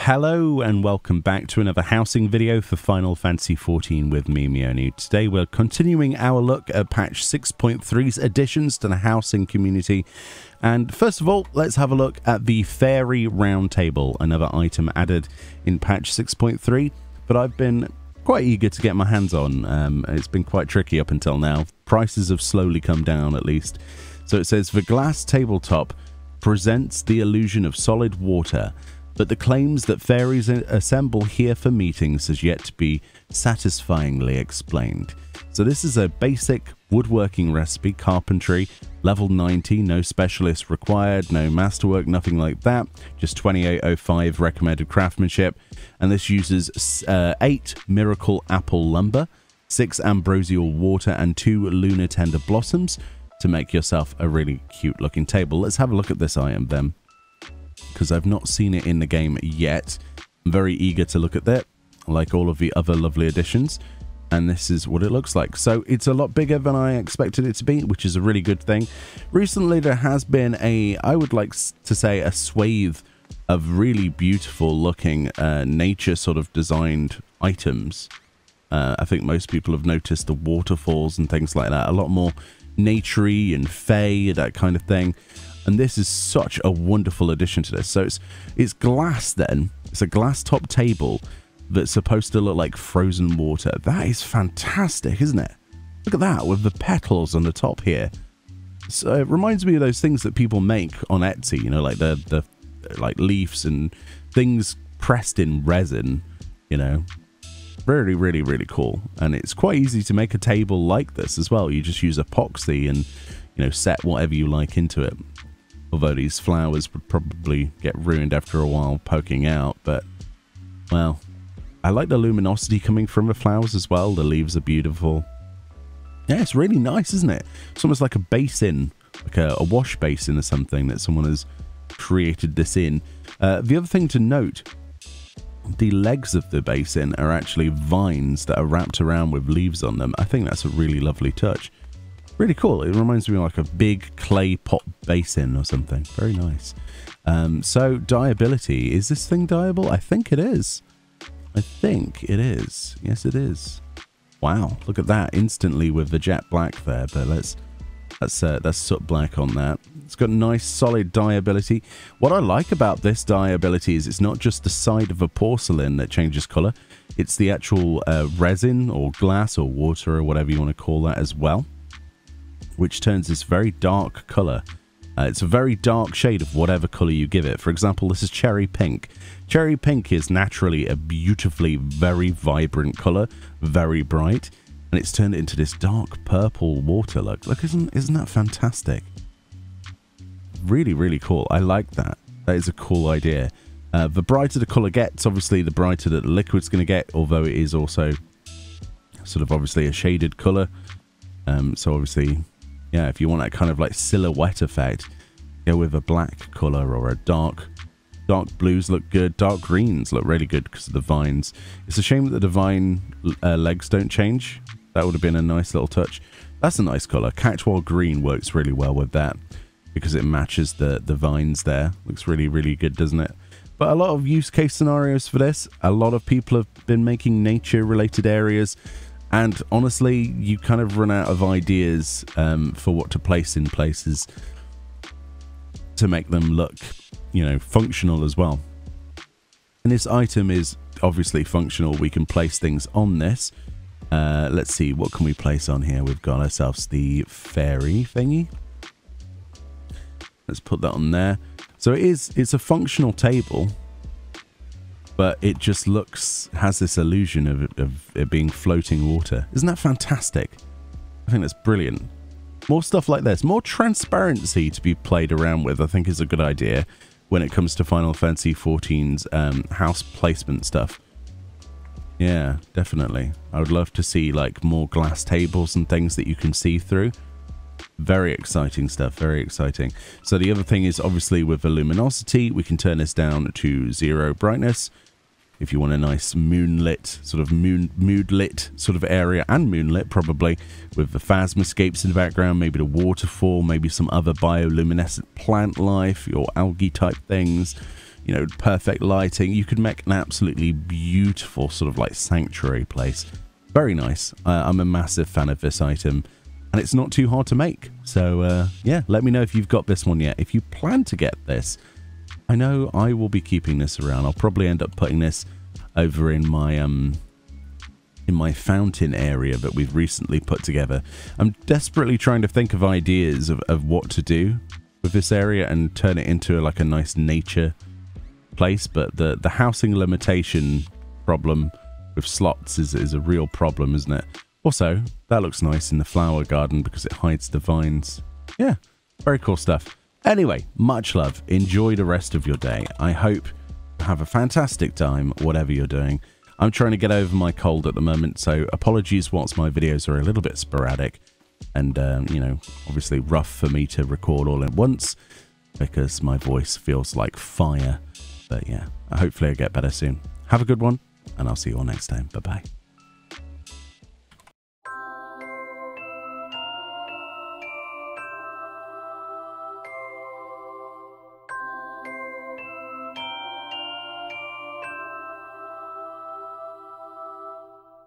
Hello and welcome back to another housing video for Final Fantasy XIV with me, Meoni. Today we're continuing our look at patch 6.3's additions to the housing community. And first of all, let's have a look at the Faerie Roundtable, another item added in patch 6.3, but I've been quite eager to get my hands on. It's been quite tricky up until now. Prices have slowly come down at least. So it says, the glass tabletop presents the illusion of solid water, but the claims that fairies assemble here for meetings has yet to be satisfyingly explained. So this is a basic woodworking recipe, carpentry, level 90, no specialist required, no masterwork, nothing like that, just 2805 recommended craftsmanship, and this uses 8 miracle apple lumber, 6 ambrosial water, and 2 lunar tender blossoms to make yourself a really cute looking table. Let's have a look at this item then, because I've not seen it in the game yet. I'm very eager to look at that, like all of the other lovely additions, and this is what it looks like. So it's a lot bigger than I expected it to be, which is a really good thing. Recently there has been I would like to say, a swathe of really beautiful looking nature sort of designed items. I think most people have noticed the waterfalls and things like that, a lot more naturey and fey, that kind of thing. And this is such a wonderful addition to this. So it's glass then. It's a glass top table that's supposed to look like frozen water. That is fantastic, isn't it? Look at that with the petals on the top here. So it reminds me of those things that people make on Etsy, you know, like the like leaves and things pressed in resin, you know. Really, really, really cool. And it's quite easy to make a table like this as well. You just use epoxy and, you know, set whatever you like into it. Although these flowers would probably get ruined after a while poking out, but, well, I like the luminosity coming from the flowers as well. The leaves are beautiful. Yeah, it's really nice, isn't it? It's almost like a basin, like a wash basin or something that someone has created this in. The other thing to note, the legs of the basin are actually vines that are wrapped around with leaves on them. I think that's a really lovely touch. Really cool. It reminds me of like a big clay pot basin or something. Very nice. So dyeability. Is this thing dyeable? I think it is. I think it is. Yes, it is. Wow. Look at that. Instantly with the jet black there. But that's soot black on that. It's got nice solid dyeability. What I like about this dyeability is it's not just the side of a porcelain that changes color. It's the actual resin or glass or water or whatever you want to call that as well, which turns this very dark color. It's a very dark shade of whatever color you give it. For example, this is cherry pink. Cherry pink is naturally a beautifully very vibrant color, very bright, and it's turned into this dark purple water look. Look, isn't that fantastic? Really, really cool. I like that. That is a cool idea. The brighter the color gets, obviously, the brighter that the liquid's going to get, although it is also sort of obviously a shaded color. So obviously, yeah, if you want that kind of like silhouette effect, go with a black color or a dark blues look good. Dark greens look really good because of the vines. It's a shame that the vine legs don't change. That would have been a nice little touch. That's a nice color. Catchwell green works really well with that because it matches the vines there. Looks really, really good, doesn't it? But a lot of use case scenarios for this. A lot of people have been making nature related areas. And honestly, you kind of run out of ideas for what to place in places to make them look, you know, functional as well. And this item is obviously functional. We can place things on this. Let's see, what can we place on here? We've got ourselves the fairy thingy. Let's put that on there. So it's a functional table, but it just has this illusion of it being floating water. Isn't that fantastic? I think that's brilliant. More stuff like this, more transparency to be played around with, I think is a good idea when it comes to Final Fantasy XIV's house placement stuff. Yeah, definitely. I would love to see like more glass tables and things that you can see through. Very exciting stuff, very exciting. So the other thing is obviously with the luminosity, we can turn this down to 0 brightness. If you want a nice moonlit, sort of mood-lit sort of area, and moonlit probably, with the phasmascapes in the background, maybe the waterfall, maybe some other bioluminescent plant life, or algae type things. you know, perfect lighting, you could make an absolutely beautiful sort of like sanctuary place. Very nice. I'm a massive fan of this item, and it's not too hard to make. So yeah, let me know if you've got this one yet. If you plan to get this, I know I will be keeping this around. I'll probably end up putting this over in my fountain area that we've recently put together. I'm desperately trying to think of ideas of what to do with this area and turn it into like a nice nature place, but the housing limitation problem with slots is a real problem, isn't it? Also, that looks nice in the flower garden because it hides the vines. Yeah, very cool stuff. Anyway, much love. Enjoy the rest of your day. I hope you have a fantastic time, whatever you're doing. I'm trying to get over my cold at the moment, so apologies whilst my videos are a little bit sporadic and, you know, obviously rough for me to record all at once because my voice feels like fire. But yeah, hopefully I'll get better soon. Have a good one, and I'll see you all next time. Bye-bye.